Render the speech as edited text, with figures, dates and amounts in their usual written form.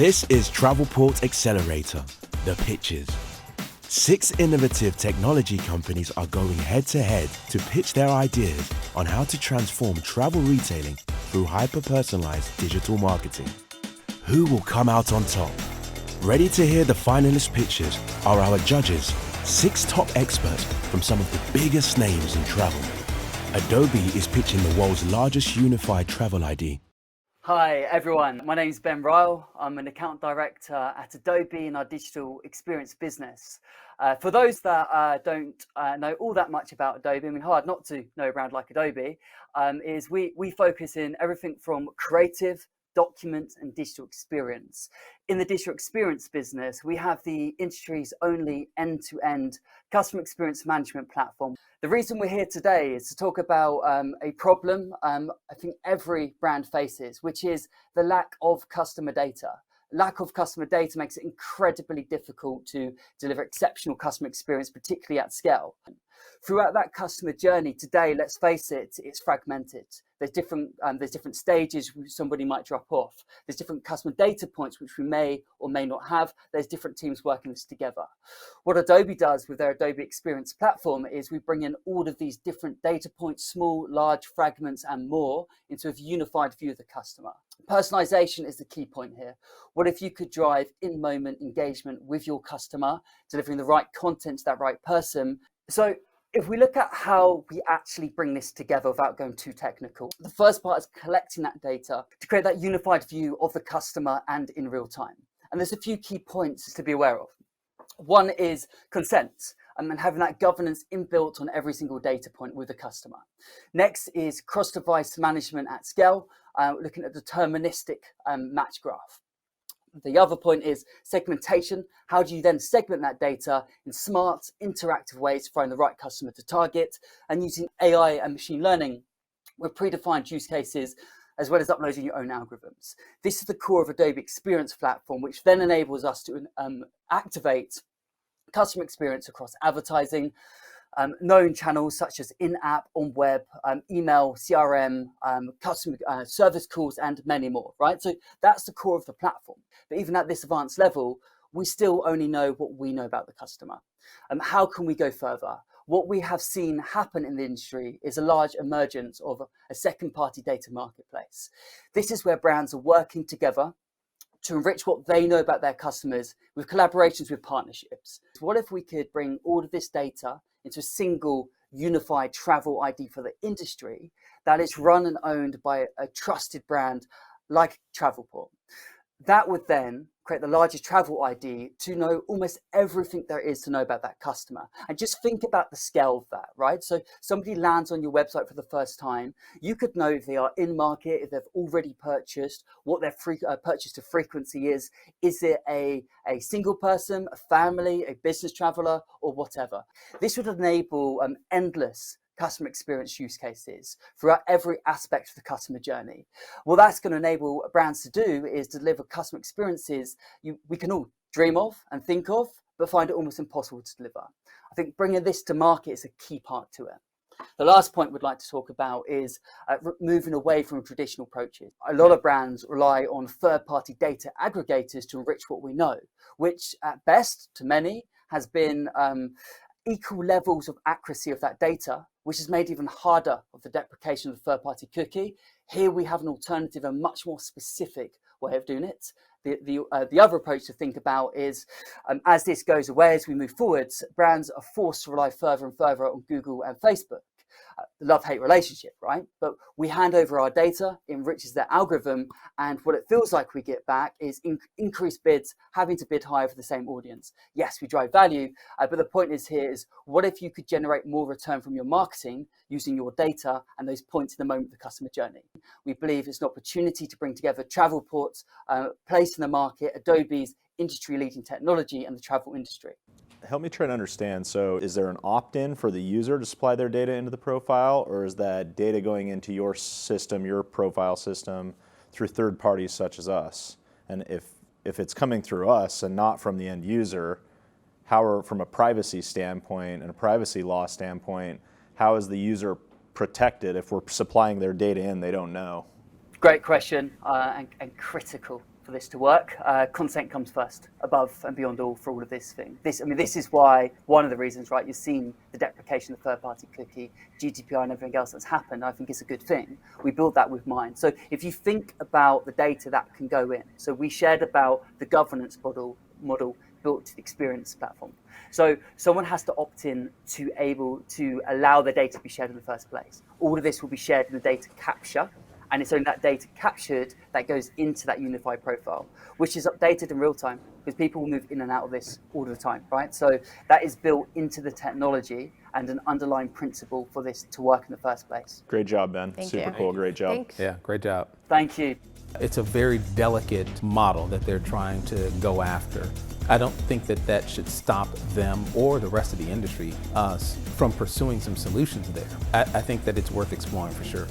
This is Travelport Accelerator, the pitches. 6 innovative technology companies are going head-to-head to pitch their ideas on how to transform travel retailing through hyper-personalized digital marketing. Who will come out on top? Ready to hear the finalist pitches are our judges, 6 top experts from some of the biggest names in travel. Adobe is pitching the world's largest unified travel ID. Hi everyone, my name is Ben Ryle. I'm an account director at Adobe in our digital experience business. For those that don't know all that much about Adobe, I mean hard not to know a brand like Adobe, is we focus in everything from creative, document and digital experience. In the digital experience business, we have the industry's only end-to-end customer experience management platform. The reason we're here today is to talk about a problem I think every brand faces, which is the lack of customer data. Lack of customer data makes it incredibly difficult to deliver exceptional customer experience, particularly at scale. Throughout that customer journey today, let's face it, it's fragmented. There's different stages somebody might drop off. There's different customer data points which we may or may not have. There's different teams working this together. What Adobe does with their Adobe Experience platform is we bring in all of these different data points, small, large fragments and more, into a unified view of the customer. Personalization is the key point here. What if you could drive in-moment engagement with your customer, delivering the right content to that right person? So if we look at how we actually bring this together without going too technical, the first part is collecting that data to create that unified view of the customer and in real time. And there's a few key points to be aware of. One is consent and having that governance inbuilt on every single data point with the customer. Next is cross-device management at scale, looking at deterministic match graph. The other point is segmentation. How do you then segment that data in smart, interactive ways to find the right customer to target, and using AI and machine learning with predefined use cases, as well as uploading your own algorithms. This is the core of Adobe Experience platform, which then enables us to activate customer experience across advertising, known channels such as in-app, on web, email, CRM, customer service calls, and many more, right? So that's the core of the platform. But even at this advanced level, we still only know what we know about the customer. How can we go further? What we have seen happen in the industry is a large emergence of a second-party data marketplace. This is where brands are working together to enrich what they know about their customers with collaborations with partnerships. What if we could bring all of this data into a single unified travel ID for the industry that is run and owned by a trusted brand like Travelport? That would then create the largest travel ID to know almost everything there is to know about that customer. And just think about the scale of that, right? So somebody lands on your website for the first time, you could know if they are in market, if they've already purchased, what their purchase to frequency is it a single person, a family, a business traveler, or whatever. This would enable endless customer experience use cases throughout every aspect of the customer journey. What that's going to enable brands to do is deliver customer experiences we can all dream of and think of, but find it almost impossible to deliver. I think bringing this to market is a key part to it. The last point we'd like to talk about is moving away from traditional approaches. A lot of brands rely on third-party data aggregators to enrich what we know, which at best, to many, has been equal levels of accuracy of that data, which is made even harder of the deprecation of the third-party cookie. Here we have an alternative, a much more specific way of doing it. The other approach to think about is, as this goes away, as we move forwards, brands are forced to rely further and further on Google and Facebook. The love-hate relationship, right? But we hand over our data, it enriches their algorithm, and what it feels like we get back is increased bids, having to bid higher for the same audience. Yes, we drive value, but the point is here is, what if you could generate more return from your marketing using your data and those points in the moment of the customer journey? We believe it's an opportunity to bring together Travelport's place in the market, Adobe's industry-leading technology, and the travel industry. Help me try to understand. So is there an opt-in for the user to supply their data into the profile, or is that data going into your system, your profile system, through third parties such as us? And if it's coming through us and not from the end user, how are, from a privacy standpoint and a privacy law standpoint, how is the user protected if we're supplying their data in they don't know? Great question and critical. for this to work. Consent comes first, above and beyond all, for all of this thing. This is why, one of the reasons, right, you've seen the deprecation of third-party cookie, GDPR and everything else that's happened. I think it's a good thing. We built that with mind. So if you think about the data that can go in, so we shared about the governance model built to the experience platform. So someone has to opt in to able to allow their data to be shared in the first place. All of this will be shared in the data capture, and it's only that data captured that goes into that unified profile, which is updated in real time, because people will move in and out of this all the time, right? So that is built into the technology and an underlying principle for this to work in the first place. Great job, Ben. Thank Super you. cool. Great job. Thanks. Yeah, great job. Thank you. It's a very delicate model that they're trying to go after. I don't think that should stop them or the rest of the industry from pursuing some solutions there. I think that it's worth exploring for sure.